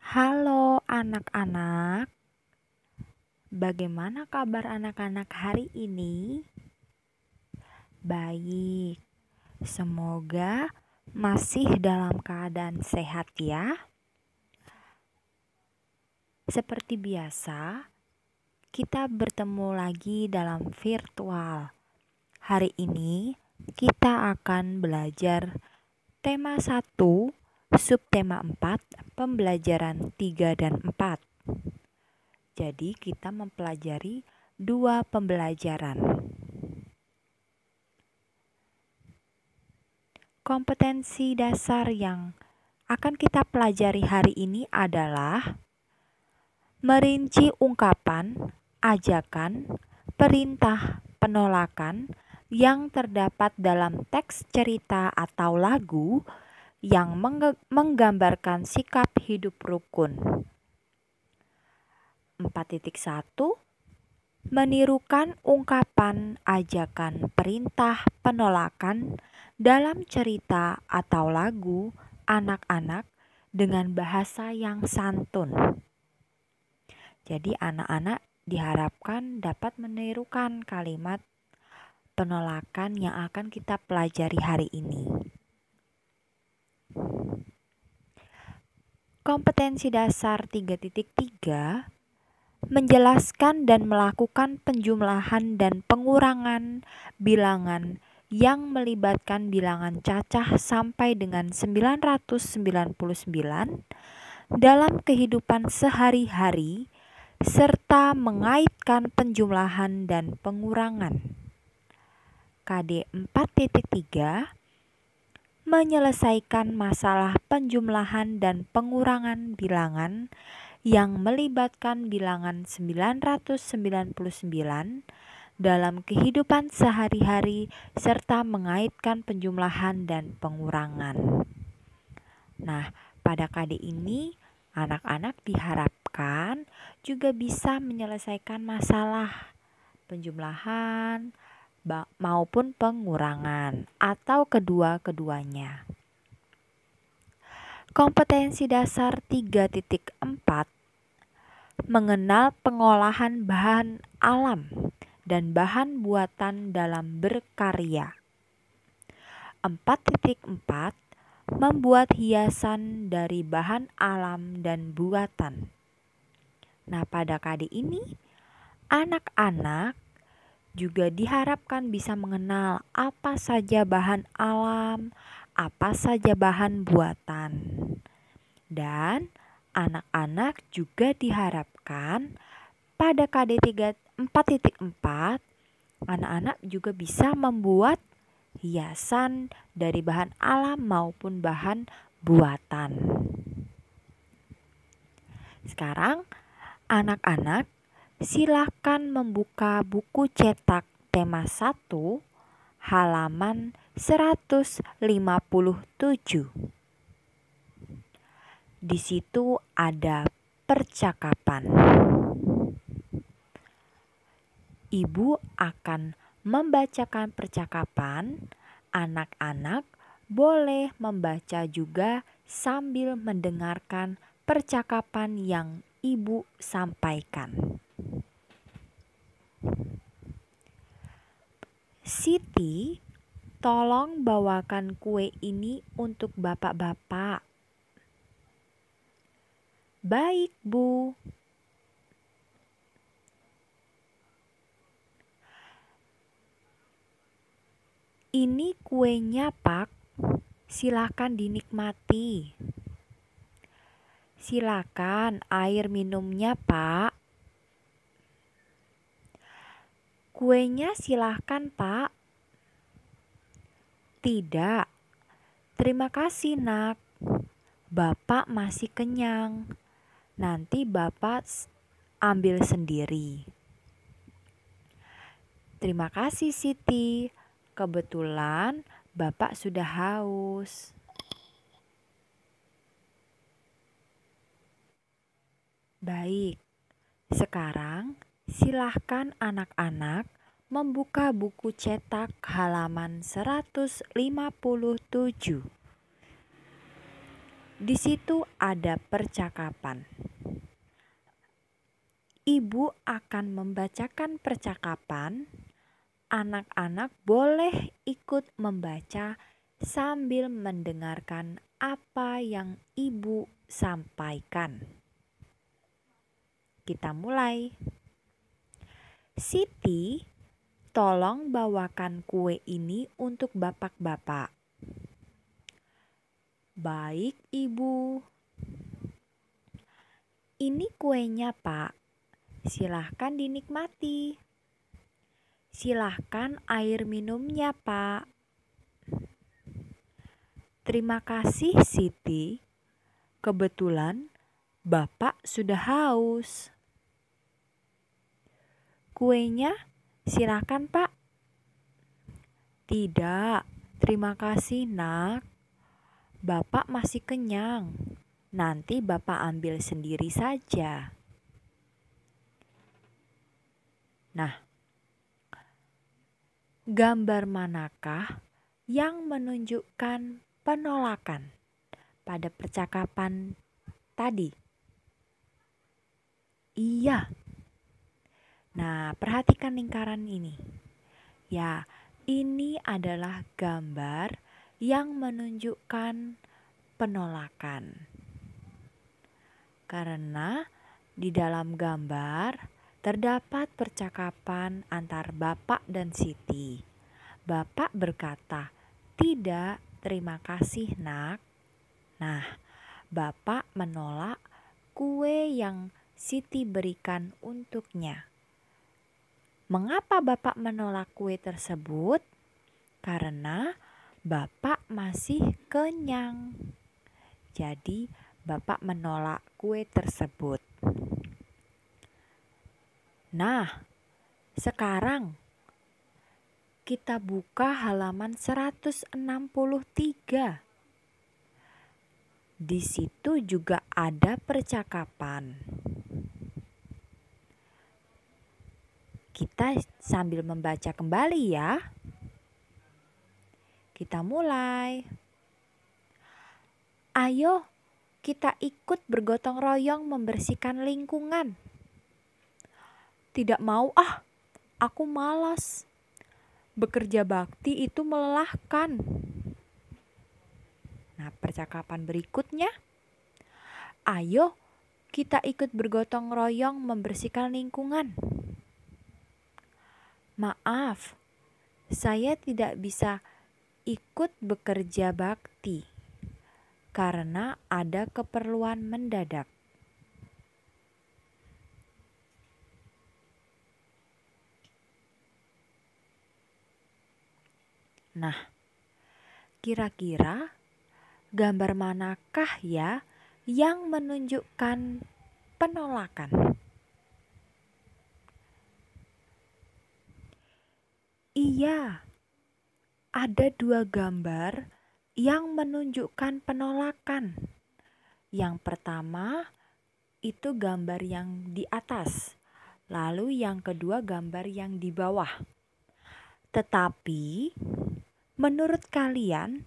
Halo anak-anak, bagaimana kabar anak-anak hari ini? Baik, semoga masih dalam keadaan sehat ya. Seperti biasa, kita bertemu lagi dalam virtual. Hari ini kita akan belajar tema 1, subtema 4, pembelajaran 3 dan 4. Jadi kita mempelajari 2 pembelajaran. Kompetensi dasar yang akan kita pelajari hari ini adalah merinci ungkapan, ajakan, perintah, penolakan yang terdapat dalam teks cerita atau lagu yang menggambarkan sikap hidup rukun. 4.1 Menirukan ungkapan, ajakan, perintah, penolakan dalam cerita atau lagu anak-anak dengan bahasa yang santun. Jadi anak-anak diharapkan dapat menirukan kalimat penolakan yang akan kita pelajari hari ini. Kompetensi dasar 3.3 menjelaskan dan melakukan penjumlahan dan pengurangan bilangan yang melibatkan bilangan cacah sampai dengan 999 dalam kehidupan sehari-hari serta mengaitkan penjumlahan dan pengurangan. KD 4.3 menyelesaikan masalah penjumlahan dan pengurangan bilangan yang melibatkan bilangan 999 dalam kehidupan sehari-hari serta mengaitkan penjumlahan dan pengurangan. Nah, pada KD ini anak-anak diharapkan juga bisa menyelesaikan masalah penjumlahan maupun pengurangan atau kedua-keduanya. Kompetensi dasar 3.4 mengenal pengolahan bahan alam dan bahan buatan dalam berkarya. 4.4 membuat hiasan dari bahan alam dan buatan. Nah, pada KD ini anak-anak juga diharapkan bisa mengenal apa saja bahan alam, apa saja bahan buatan. Dan anak-anak juga diharapkan pada KD 4.4 anak-anak juga bisa membuat hiasan dari bahan alam maupun bahan buatan. Sekarang anak-anak silakan membuka buku cetak tema 1 halaman 157. Di situ ada percakapan. Ibu akan membacakan percakapan. Anak-anak boleh membaca juga sambil mendengarkan percakapan yang ibu sampaikan. Siti, tolong bawakan kue ini untuk bapak-bapak. Baik, Bu. Ini kuenya, Pak. Silakan dinikmati. Silakan air minumnya, Pak. Kuenya silakan, Pak. Tidak. Terima kasih, Nak. Bapak masih kenyang. Nanti Bapak ambil sendiri. Terima kasih, Siti. Kebetulan Bapak sudah haus. Baik, sekarang silahkan anak-anak membuka buku cetak halaman 157. Di situ ada percakapan. Ibu akan membacakan percakapan. Anak-anak boleh ikut membaca sambil mendengarkan apa yang ibu sampaikan. Kita mulai. Siti, tolong bawakan kue ini untuk bapak-bapak. Baik, Ibu. Ini kuenya, Pak. Silahkan dinikmati. Silahkan air minumnya, Pak. Terima kasih, Siti. Kebetulan Bapak sudah haus. Kuenya, silahkan, Pak. Tidak, terima kasih, Nak. Bapak masih kenyang. Nanti Bapak ambil sendiri saja. Nah, gambar manakah yang menunjukkan penolakan pada percakapan tadi? Iya. Nah, perhatikan lingkaran ini. Ya, ini adalah gambar yang menunjukkan penolakan. Karena di dalam gambar terdapat percakapan antar Bapak dan Siti. Bapak berkata, "Tidak, terima kasih, Nak." Nah, Bapak menolak kue yang Siti berikan untuknya. Mengapa Bapak menolak kue tersebut? Karena Bapak masih kenyang. Jadi, Bapak menolak kue tersebut. Nah, sekarang kita buka halaman 163. Di situ juga ada percakapan. Kita sambil membaca kembali ya. Kita mulai. Ayo, kita ikut bergotong royong membersihkan lingkungan. Tidak mau aku malas. Bekerja bakti itu melelahkan. Nah, percakapan berikutnya. Ayo, kita ikut bergotong royong membersihkan lingkungan. Maaf, saya tidak bisa ikut bekerja bakti karena ada keperluan mendadak. Nah, kira-kira gambar manakah ya yang menunjukkan penolakan? Iya, ada dua gambar yang menunjukkan penolakan. Yang pertama itu gambar yang di atas, lalu yang kedua gambar yang di bawah. Tetapi menurut kalian,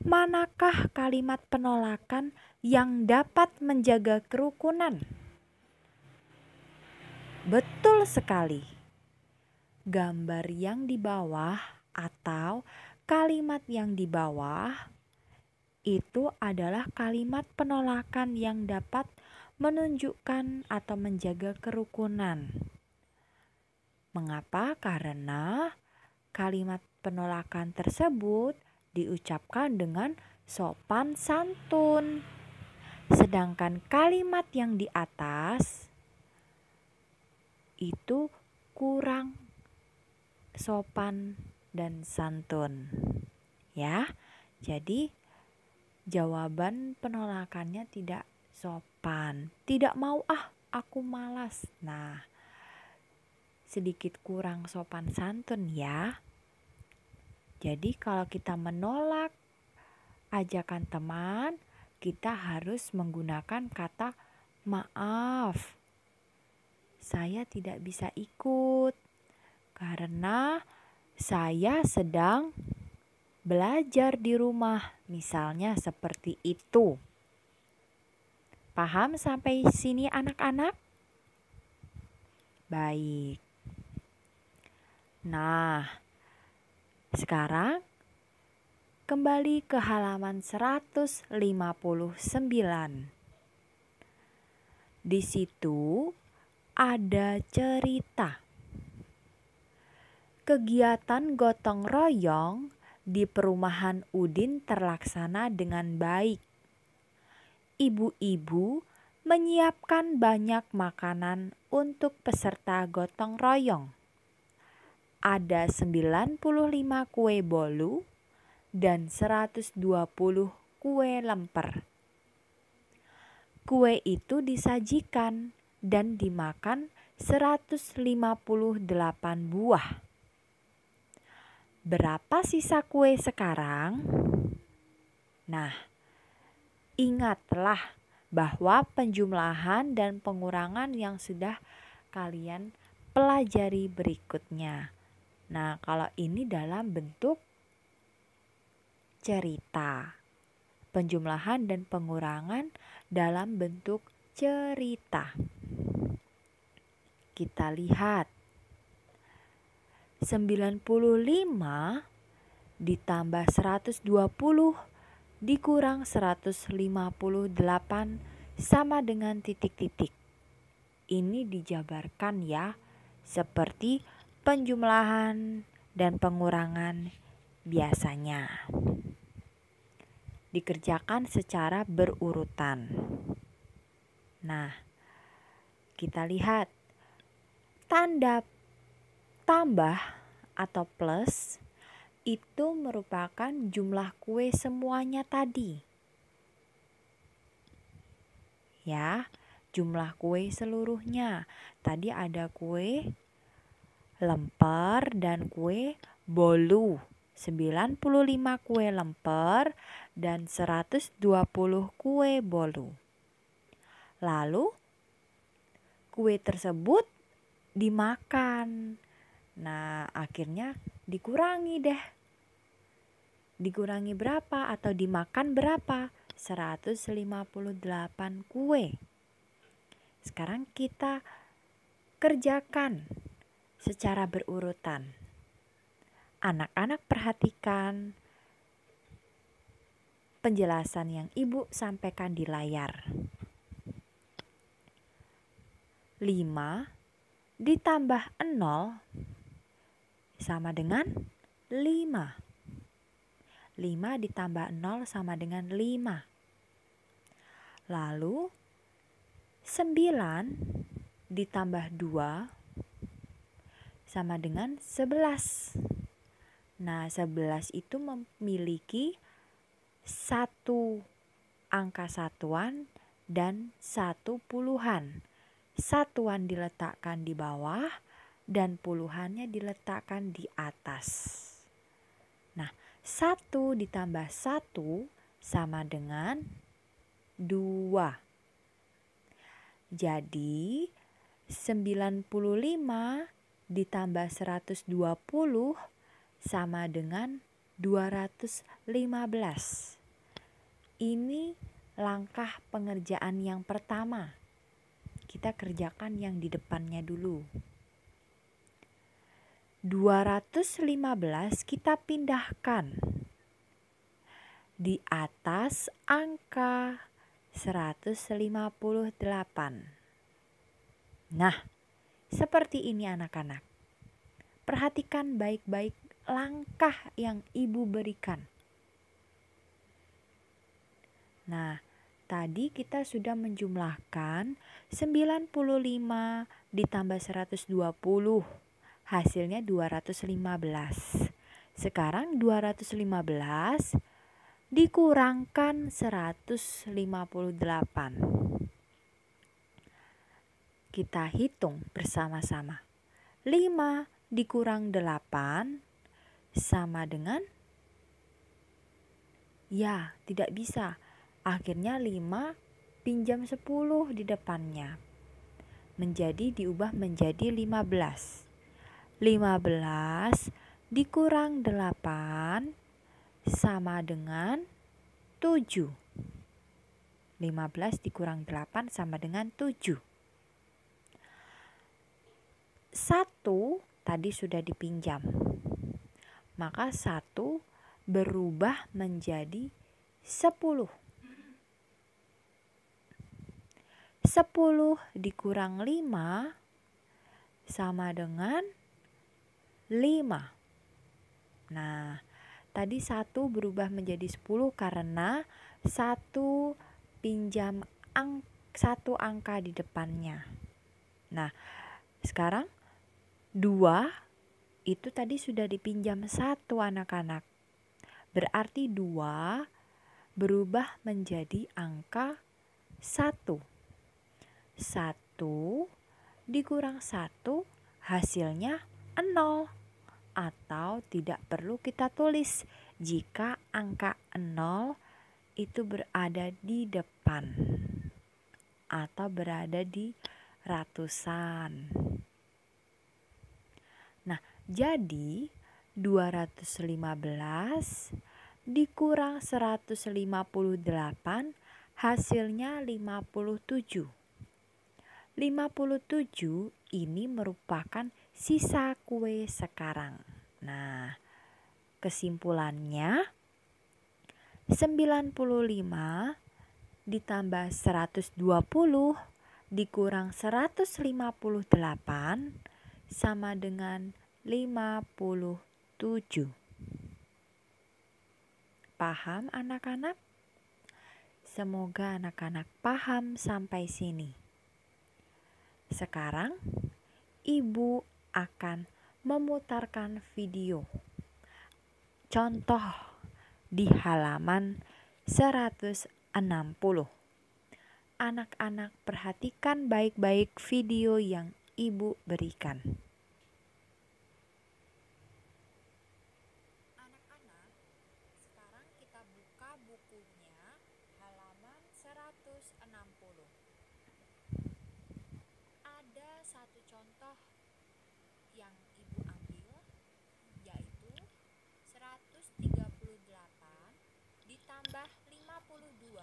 manakah kalimat penolakan yang dapat menjaga kerukunan? Betul sekali. Gambar yang di bawah atau kalimat yang di bawah itu adalah kalimat penolakan yang dapat menunjukkan atau menjaga kerukunan. Mengapa? Karena kalimat penolakan tersebut diucapkan dengan sopan santun. Sedangkan kalimat yang di atas itu kurang sopan dan santun. Ya, jadi jawaban penolakannya tidak sopan. Tidak mau aku malas. Nah, sedikit kurang sopan santun ya. Jadi kalau kita menolak ajakan teman, kita harus menggunakan kata maaf. Saya tidak bisa ikut karena saya sedang belajar di rumah. Misalnya seperti itu. Paham sampai sini anak-anak? Baik. Nah, sekarang kembali ke halaman 159. Di situ ada cerita. Kegiatan gotong royong di perumahan Udin terlaksana dengan baik. Ibu-ibu menyiapkan banyak makanan untuk peserta gotong royong. Ada 95 kue bolu dan 120 kue lemper. Kue itu disajikan dan dimakan 158 buah. Berapa sisa kue sekarang? Nah, ingatlah bahwa penjumlahan dan pengurangan yang sudah kalian pelajari berikutnya. Nah, kalau ini dalam bentuk cerita. Penjumlahan dan pengurangan dalam bentuk cerita. Kita lihat. 95 ditambah 120 dikurang 158 sama dengan titik-titik. Ini dijabarkan ya, seperti penjumlahan dan pengurangan biasanya. Dikerjakan secara berurutan. Nah, kita lihat tanda tambah atau plus itu merupakan jumlah kue semuanya tadi. Ya, jumlah kue seluruhnya. Tadi ada kue lemper dan kue bolu. 95 kue lemper dan 120 kue bolu. Lalu kue tersebut dimakan. Nah, akhirnya dikurangi deh. Dikurangi berapa atau dimakan berapa? 158 kue. Sekarang kita kerjakan secara berurutan. Anak-anak perhatikan penjelasan yang Ibu sampaikan di layar. 5 ditambah 0 sama dengan 5. 5 ditambah 0 sama dengan 5. Lalu 9 ditambah 2 sama dengan 11. Nah, 11 itu memiliki satu angka satuan dan satu puluhan. Satuan diletakkan di bawah dan puluhannya diletakkan di atas. Nah, 1 ditambah 1 sama dengan 2. Jadi 95 ditambah 120 sama dengan 215. Ini langkah pengerjaan yang pertama. Kita kerjakan yang di depannya dulu. 215 kita pindahkan di atas angka 158. Nah, seperti ini anak-anak. Perhatikan baik-baik langkah yang Ibu berikan. Nah, tadi kita sudah menjumlahkan 95 ditambah 120. Hasilnya 215. Sekarang 215 dikurangkan 158. Kita hitung bersama-sama. 5 dikurang 8 sama dengan, ya, tidak bisa. Akhirnya 5 pinjam 10 di depannya. Diubah menjadi 15. 15 dikurang 8 sama dengan 7. 15 dikurang 8 sama dengan 7. 1 tadi sudah dipinjam. Maka 1 berubah menjadi 10. 10 dikurang 5 sama dengan 5. Nah, tadi 1 berubah menjadi 10 karena 1 pinjam 1 angka di depannya. Nah, sekarang 2 itu tadi sudah dipinjam 1 anak-anak. Berarti 2 berubah menjadi angka 1. 1 dikurang 1 hasilnya 0. Atau tidak perlu kita tulis jika angka 0 itu berada di depan atau berada di ratusan. Nah, jadi 215 dikurang 158 hasilnya 57. 57 ini merupakan sisa kue sekarang. Nah, kesimpulannya 95 ditambah 120 dikurang 158 sama dengan 57. Paham anak-anak? Semoga anak-anak paham sampai sini. Sekarang Ibu akan memutarkan video contoh di halaman 160. Anak-anak perhatikan baik-baik video yang Ibu berikan. Anak-anak, sekarang kita buka bukunya halaman 160. Ada satu contoh yang Ibu ambil, yaitu 138 ditambah 52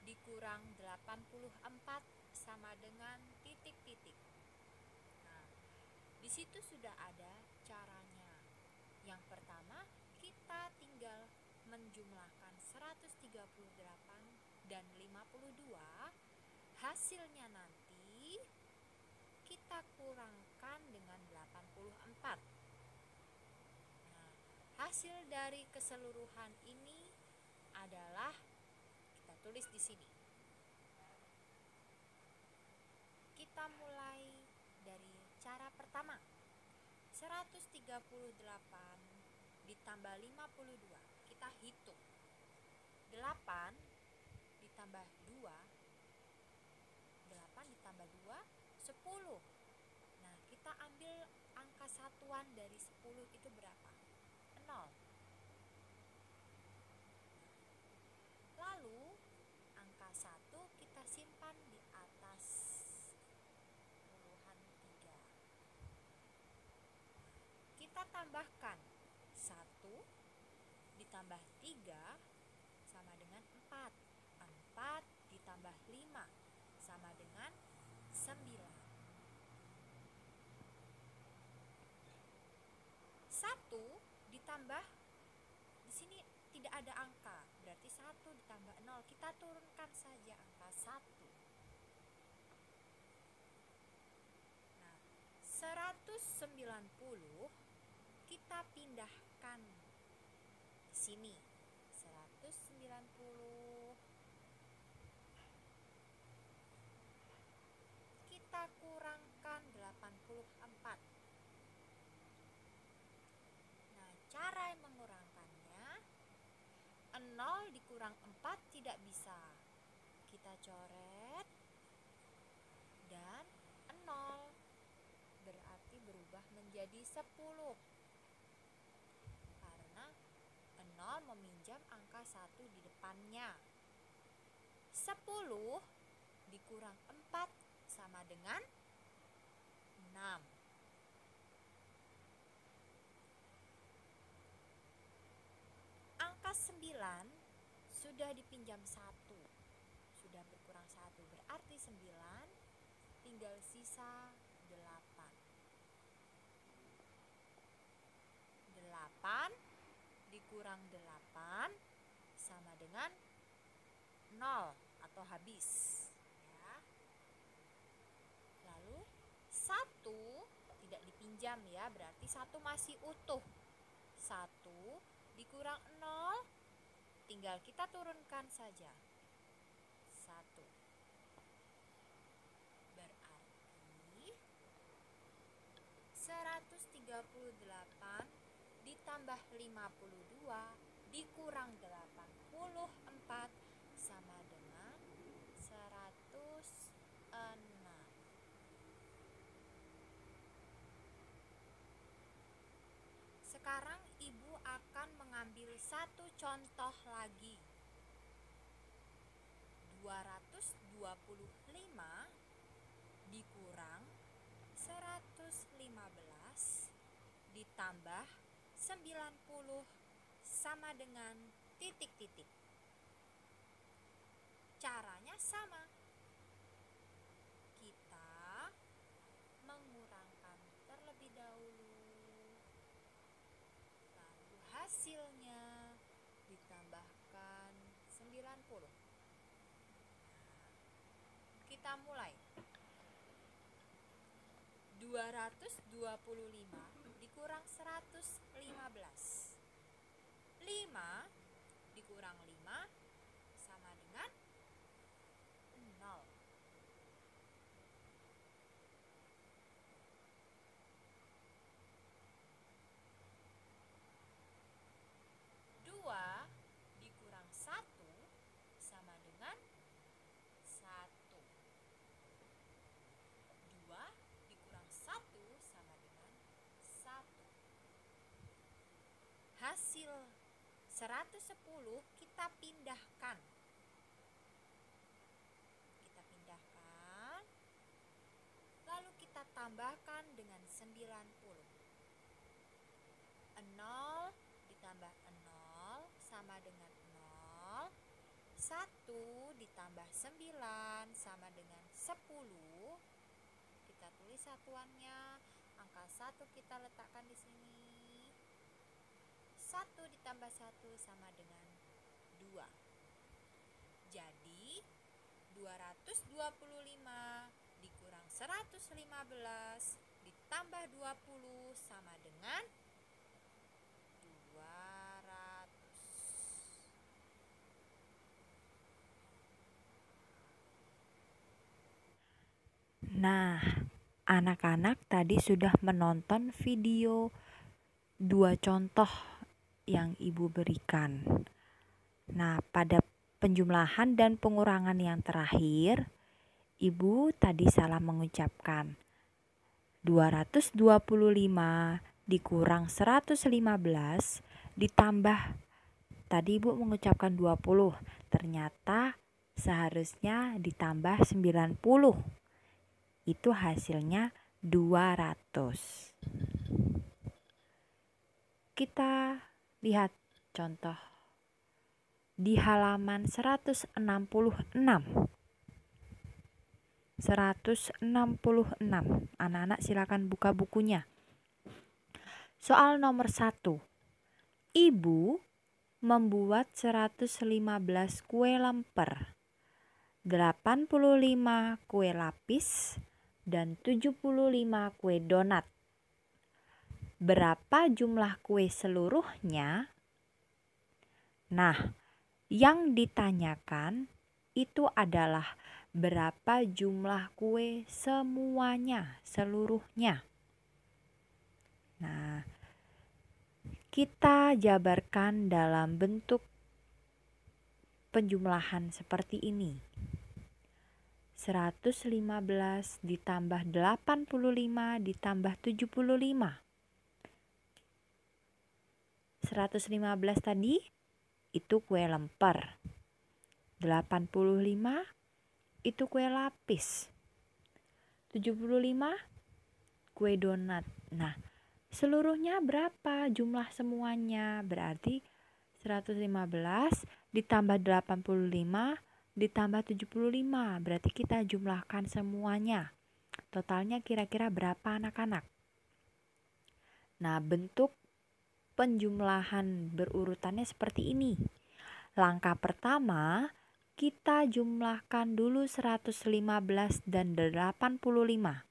dikurang 84 sama dengan titik-titik. Nah, di situ sudah ada caranya. Yang pertama, kita tinggal menjumlahkan 138 dan 52, hasilnya nanti kita kurangkan dengan 84. Nah, hasil dari keseluruhan ini adalah kita tulis di sini. Kita mulai dari cara pertama. 138 ditambah 52. Kita hitung. 8 ditambah 2. 8 ditambah 2, 10. Nah, kita ambil angka satuan dari 10 itu berapa? 0. Lalu, angka 1 kita simpan di atas puluhan 3. Kita tambahkan 1 ditambah 3 sama dengan 4. 4 ditambah 5 sama dengan 9. 1 ditambah, di sini tidak ada angka, berarti 1 ditambah 0, kita turunkan saja angka 1. Nah, 190 kita pindahkan di sini. 190 kita kurangkan 84. Nah, cara mengurangkannya, 0 dikurang 4 tidak bisa. Kita coret dan 0 berarti berubah menjadi 10. Karena 0 meminjam angka 1 di depannya. 10 dikurang 4 sama dengan 6. Angka 9 sudah dipinjam 1. tadi 9, tinggal sisa 8. 8 dikurang 8 sama dengan 0 atau habis ya. Lalu 1 tidak dipinjam ya, berarti 1 masih utuh. 1 dikurang 0 tinggal kita turunkan saja. 1. Berarti 138 ditambah 52 dikurang 84 sama dengan 106. Sekarang Ibu akan mengambil satu contoh lagi. 225 dikurang 115 ditambah 90 sama dengan titik-titik. Caranya sama. Kita mengurangkan terlebih dahulu. Lalu hasilnya ditambahkan 90. Kita mulai. 225 dikurang 115. 5 dikurang 5 sama dengan 0. 2 dikurang 1 sama dengan 1. 2 dikurang 1 sama dengan 1. Hasil 110 kita pindahkan. Lalu kita tambahkan dengan 90. 0 ditambah 0 sama dengan 0. 1 ditambah 9 sama dengan 10. Kita tulis satuannya. Angka 1 kita letakkan di sini. 1 ditambah 1 sama dengan 2. Jadi 225 dikurang 115 ditambah 20 sama dengan 200. Nah, anak-anak tadi sudah menonton video 2 contoh yang Ibu berikan. Nah, pada penjumlahan dan pengurangan yang terakhir, Ibu tadi salah mengucapkan. 225 dikurang 115 ditambah, tadi Ibu mengucapkan 20, ternyata seharusnya ditambah 90. Itu hasilnya 200. Kita lihat contoh di halaman 166. 166. Anak-anak silakan buka bukunya. Soal nomor 1. Ibu membuat 115 kue lemper, 85 kue lapis, dan 75 kue donat. Berapa jumlah kue seluruhnya? Nah, yang ditanyakan itu adalah berapa jumlah kue semuanya, seluruhnya. Nah, kita jabarkan dalam bentuk penjumlahan seperti ini. 115 ditambah 85 ditambah 75. 115 tadi itu kue lemper. 85 itu kue lapis. 75 kue donat. Nah, seluruhnya berapa jumlah semuanya? Berarti 115 ditambah 85 ditambah 75. Berarti kita jumlahkan semuanya. Totalnya kira-kira berapa anak-anak? Nah, bentuk penjumlahan berurutannya seperti ini. Langkah pertama, kita jumlahkan dulu 115 dan 85.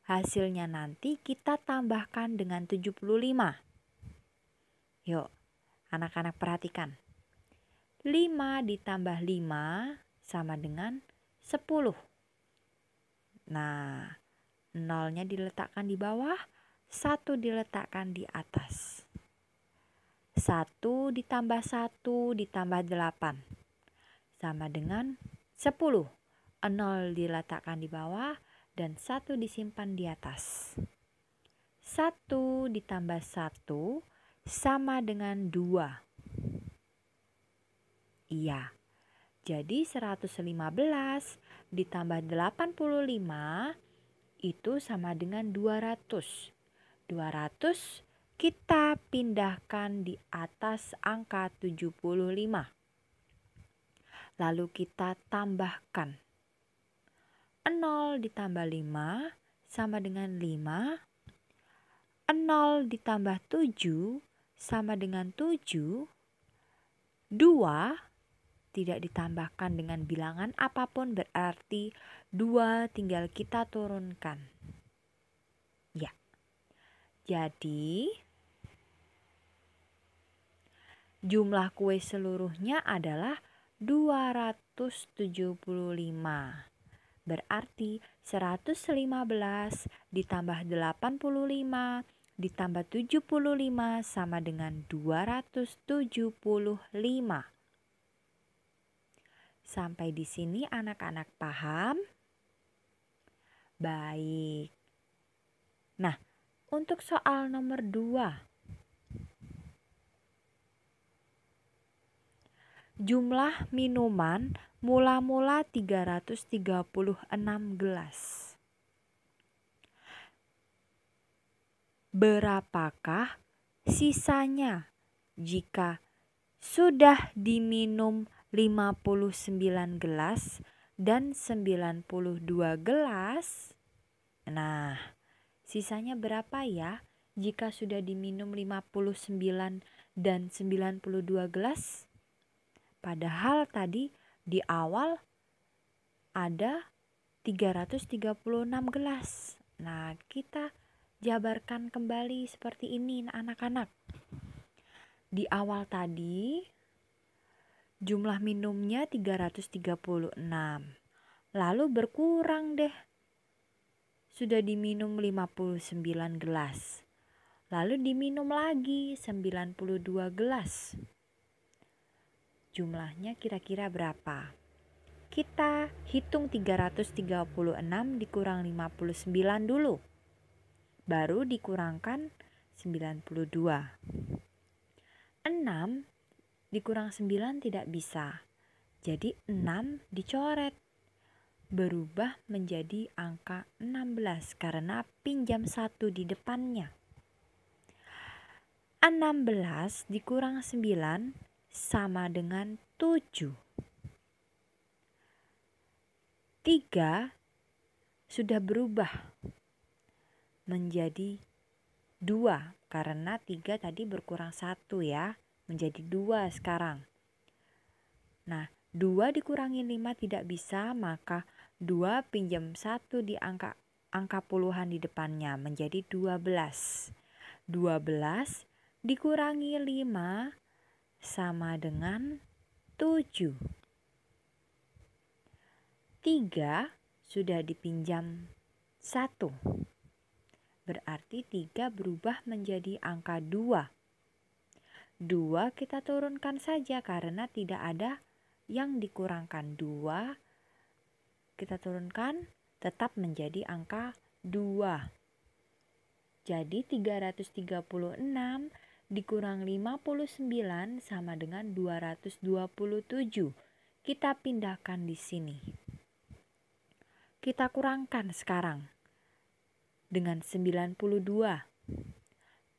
Hasilnya nanti kita tambahkan dengan 75. Yuk, anak-anak perhatikan. 5 ditambah 5 sama dengan 10. Nah, nolnya diletakkan di bawah, 1 diletakkan di atas. 1 ditambah 1 ditambah 8 sama dengan 10. 0 diletakkan di bawah dan 1 disimpan di atas. 1 ditambah 1 sama dengan 2. Iya, jadi 115 ditambah 85 itu sama dengan 200. 200 kita pindahkan di atas angka 75. Lalu kita tambahkan. 0 ditambah 5 sama dengan 5. 0 ditambah 7 sama dengan 7. 2 tidak ditambahkan dengan bilangan apapun, berarti 2 tinggal kita turunkan. Ya. Jadi jumlah kue seluruhnya adalah 275. Berarti 115 ditambah 85 ditambah 75 sama dengan 275. Sampai di sini anak-anak paham? Baik. Nah, untuk soal nomor 2. Jumlah minuman mula-mula 336 gelas. Berapakah sisanya jika sudah diminum 59 gelas dan 92 gelas? Nah, sisanya berapa ya jika sudah diminum 59 dan 92 gelas? Padahal tadi di awal ada 336 gelas. Nah, kita jabarkan kembali seperti ini anak-anak. Di awal tadi jumlah minumnya 336. Lalu berkurang deh. Sudah diminum 59 gelas. Lalu diminum lagi 92 gelas. Jumlahnya kira-kira berapa? Kita hitung 336 dikurang 59 dulu. Baru dikurangkan 92. 6 dikurang 9 tidak bisa. Jadi 6 dicoret. Berubah menjadi angka 16 karena pinjam 1 di depannya. 16 dikurang 9 sama dengan 7. 3 sudah berubah menjadi 2 karena 3 tadi berkurang 1 ya, menjadi 2 sekarang. Nah, 2 dikurangi 5 tidak bisa, maka 2 pinjam 1 di angka puluhan di depannya menjadi 12. 12 dikurangi 5 sama dengan 7. 3 sudah dipinjam 1. Berarti 3 berubah menjadi angka 2. 2 kita turunkan saja karena tidak ada yang dikurangkan. 2 kita turunkan tetap menjadi angka 2. Jadi 336 dikurang 59 sama dengan 227. Kita pindahkan di sini. Kita kurangkan sekarang dengan 92.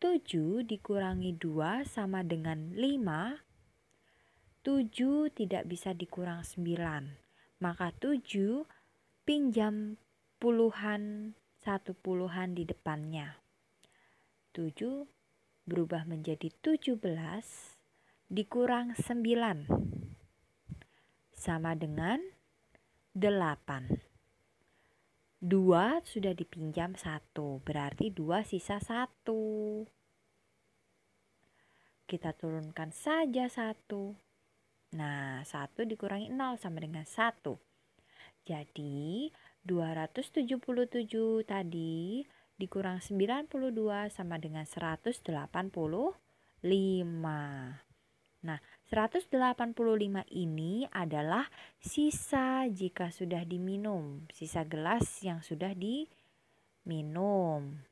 7 dikurangi 2 sama dengan 5. 7 tidak bisa dikurang 9. Maka 7 pinjam puluhan, 1 puluhan di depannya. 7 berubah menjadi 17 dikurang 9 sama dengan 8. 2 sudah dipinjam 1, berarti 2 sisa 1. Kita turunkan saja 1. Nah, 1 dikurangi 0 sama dengan 1. Jadi 277 tadi dikurang 92 sama dengan 185. Nah, 185 ini adalah sisa jika sudah diminum, sisa gelas yang sudah diminum.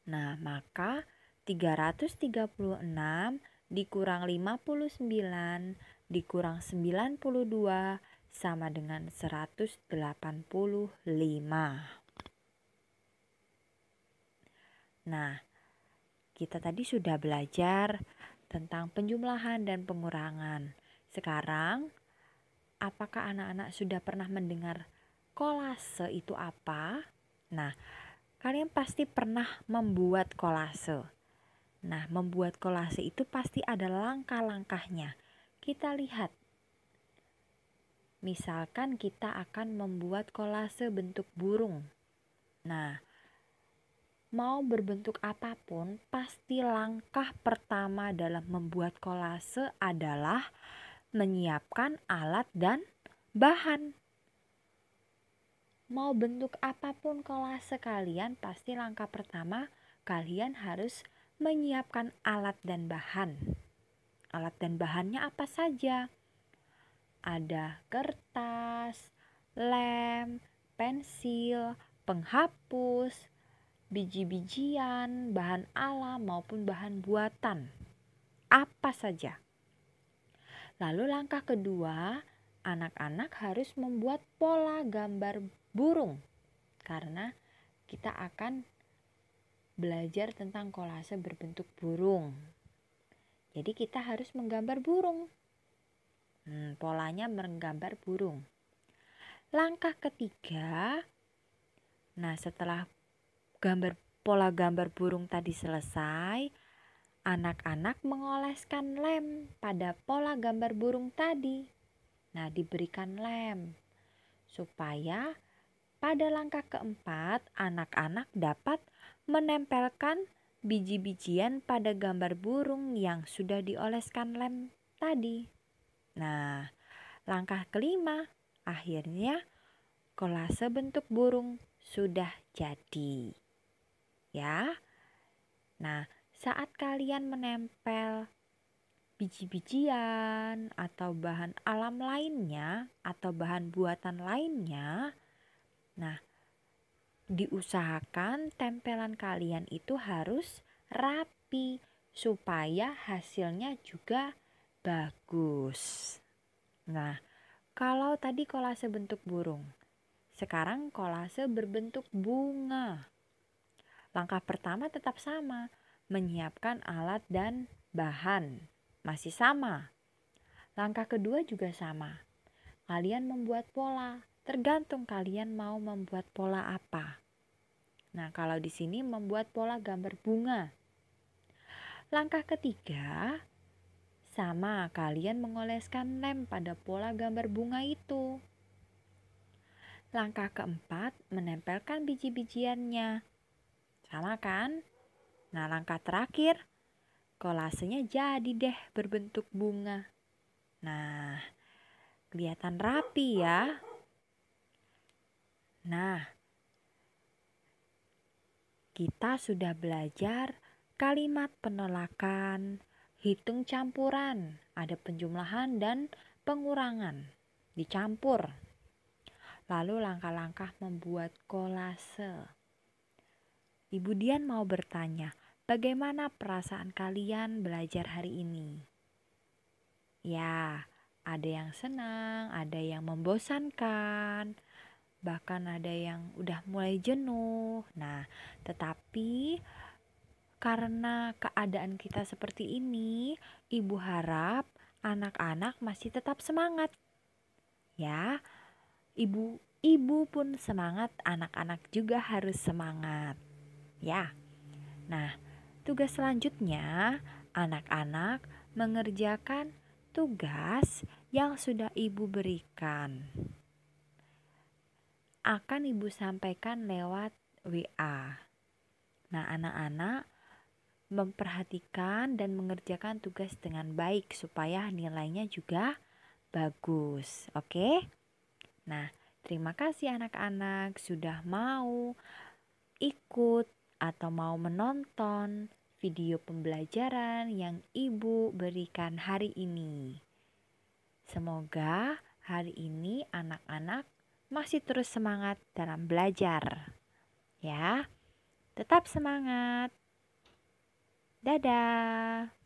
Nah, maka 336 dikurang 59 dikurang 92 sama dengan 185. Nah, kita tadi sudah belajar tentang penjumlahan dan pengurangan. Sekarang, apakah anak-anak sudah pernah mendengar kolase itu apa? Nah, kalian pasti pernah membuat kolase. Nah, membuat kolase itu pasti ada langkah-langkahnya. Kita lihat. Misalkan kita akan membuat kolase bentuk burung. Nah, mau berbentuk apapun, pasti langkah pertama dalam membuat kolase adalah menyiapkan alat dan bahan. Mau bentuk apapun kolase kalian, pasti langkah pertama kalian harus menyiapkan alat dan bahan. Alat dan bahannya apa saja? Ada kertas, lem, pensil, penghapus, biji-bijian, bahan alam maupun bahan buatan. Apa saja. Lalu langkah kedua, anak-anak harus membuat pola gambar burung. Karena kita akan belajar tentang kolase berbentuk burung. Jadi kita harus menggambar burung. Polanya menggambar burung. Langkah ketiga, nah setelah pola gambar burung tadi selesai, anak-anak mengoleskan lem pada pola gambar burung tadi. Nah, diberikan lem supaya pada langkah keempat anak-anak dapat menempelkan biji-bijian pada gambar burung yang sudah dioleskan lem tadi. Nah, langkah kelima, akhirnya kolase bentuk burung sudah jadi. Ya. Nah, saat kalian menempel biji-bijian atau bahan alam lainnya atau bahan buatan lainnya, nah, diusahakan tempelan kalian itu harus rapi supaya hasilnya juga bagus. Nah, kalau tadi kolase bentuk burung, sekarang kolase berbentuk bunga. Langkah pertama tetap sama, menyiapkan alat dan bahan. Masih sama. Langkah kedua juga sama. Kalian membuat pola, tergantung kalian mau membuat pola apa. Nah, kalau di sini membuat pola gambar bunga. Langkah ketiga, sama, kalian mengoleskan lem pada pola gambar bunga itu. Langkah keempat, menempelkan biji-bijiannya. Sama kan? Nah, langkah terakhir, kolasenya jadi deh berbentuk bunga. Nah, kelihatan rapi ya. Nah, kita sudah belajar kalimat penolakan, hitung campuran, ada penjumlahan dan pengurangan, dicampur. Lalu langkah-langkah membuat kolase. Ibu Dian mau bertanya, bagaimana perasaan kalian belajar hari ini? Ya, ada yang senang, ada yang membosankan, bahkan ada yang udah mulai jenuh. Nah, tetapi karena keadaan kita seperti ini, Ibu harap anak-anak masih tetap semangat. Ya, ibu pun semangat, anak-anak juga harus semangat. Ya. Nah, tugas selanjutnya anak-anak mengerjakan tugas yang sudah ibu berikan. Akan ibu sampaikan lewat WA. Nah, anak-anak memperhatikan dan mengerjakan tugas dengan baik supaya nilainya juga bagus. Oke? Nah, terima kasih anak-anak sudah mau ikut atau mau menonton video pembelajaran yang ibu berikan hari ini. Semoga hari ini anak-anak masih terus semangat dalam belajar. Ya, tetap semangat. Dadah.